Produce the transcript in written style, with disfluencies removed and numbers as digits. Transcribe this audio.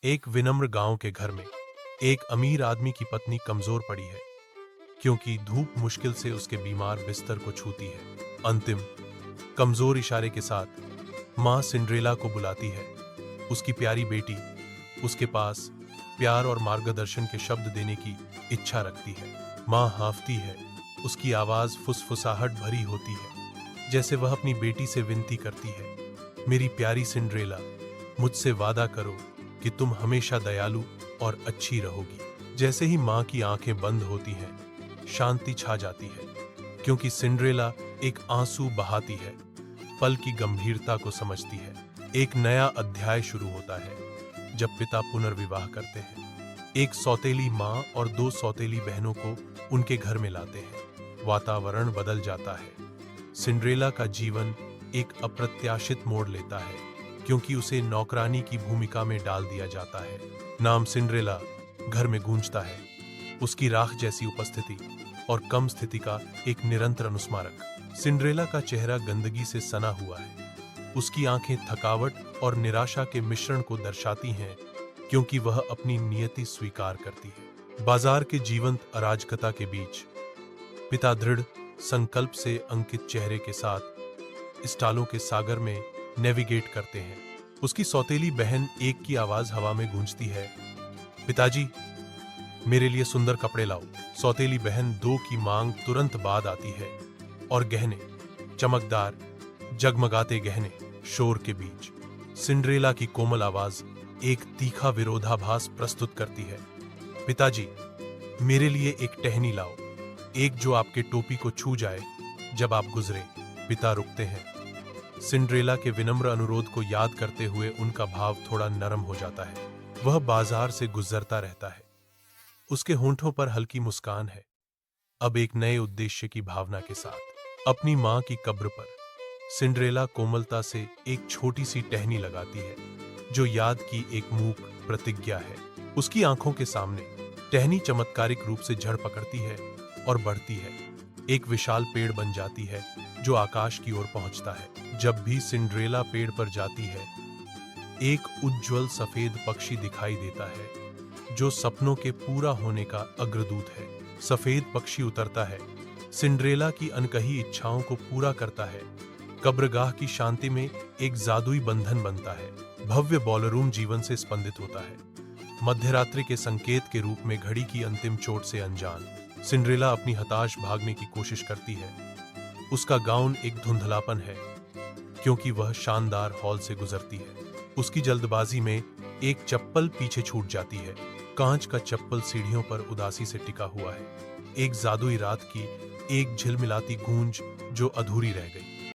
एक विनम्र गांव के घर में एक अमीर आदमी की पत्नी कमजोर पड़ी है, क्योंकि धूप मुश्किल से उसके बीमार बिस्तर को छूती है। अंतिम कमजोर इशारे के साथ मां सिंड्रेला को बुलाती है। उसकी प्यारी बेटी उसके पास प्यार और मार्गदर्शन के शब्द देने की इच्छा रखती है। मां हांफती है, उसकी आवाज फुसफुसाहट भरी होती है, जैसे वह अपनी बेटी से विनती करती है, मेरी प्यारी सिंड्रेला, मुझसे वादा करो कि तुम हमेशा दयालु और अच्छी रहोगी। जैसे ही मां की आंखें बंद होती हैं, शांति छा जाती है, क्योंकि सिंड्रेला एक आंसू बहाती है, पल की गंभीरता को समझती है। एक नया अध्याय शुरू होता है जब पिता पुनर्विवाह करते हैं। एक सौतेली मां और 2 सौतेली बहनों को उनके घर में लाते हैं। वातावरण बदल जाता है। सिंड्रेला का जीवन एक अप्रत्याशित मोड़ लेता है, क्योंकि उसे नौकरानी की भूमिका में डाल दिया जाता है। नाम सिंड्रेला घर में गूंजता है, उसकी राख जैसी उपस्थिति और कम स्थिति का एक निरंतर अनुस्मारक। सिंड्रेला का चेहरा गंदगी से सना हुआ है, उसकी आंखें थकावट और निराशा के मिश्रण को दर्शाती हैं, क्योंकि वह अपनी नियति स्वीकार करती है। बाजार के जीवंत अराजकता के बीच पिता दृढ़ संकल्प से अंकित चेहरे के साथ स्टालों के सागर में नेविगेट करते हैं। उसकी सौतेली बहन एक की आवाज हवा में गूंजती है, पिताजी, मेरे लिए सुंदर कपड़े लाओ। सौतेली बहन 2 की मांग तुरंत बाद आती है, और गहने, चमकदार जगमगाते गहने। शोर के बीच सिंड्रेला की कोमल आवाज एक तीखा विरोधाभास प्रस्तुत करती है, पिताजी, मेरे लिए एक टहनी लाओ, एक जो आपके टोपी को छू जाए जब आप गुजरे। पिता रुकते हैं। सिंड्रेला के विनम्र अनुरोध को याद करते हुए उनका भाव थोड़ा नरम हो जाता है। वह बाजार से गुजरता रहता है, उसके होंठों पर हल्की मुस्कान है, अब एक नए उद्देश्य की भावना के साथ। अपनी मां की कब्र पर सिंड्रेला कोमलता से एक छोटी सी टहनी लगाती है, जो याद की एक मूक प्रतिज्ञा है। उसकी आंखों के सामने टहनी चमत्कारिक रूप से जड़ पकड़ती है और बढ़ती है, एक विशाल पेड़ बन जाती है जो आकाश की ओर पहुंचता है। जब भी सिंड्रेला पेड़ पर जाती है, एक उज्ज्वल सफेद पक्षी दिखाई देता है, जो सपनों के पूरा होने का अग्रदूत है। सफेद पक्षी उतरता है, सिंड्रेला की अनकही इच्छाओं को पूरा करता है। कब्रगाह की शांति में एक जादुई बंधन बनता है। भव्य बॉलरूम जीवन से स्पंदित होता है, मध्यरात्रि के संकेत के रूप में घड़ी की अंतिम चोट से अनजान। सिंड्रेला अपनी हताश भागने की कोशिश करती है। उसका गाउन एक धुंधलापन है, क्योंकि वह शानदार हॉल से गुजरती है। उसकी जल्दबाजी में एक चप्पल पीछे छूट जाती है। कांच का चप्पल सीढ़ियों पर उदासी से टिका हुआ है, एक जादुई रात की एक झिलमिलाती गूंज जो अधूरी रह गई।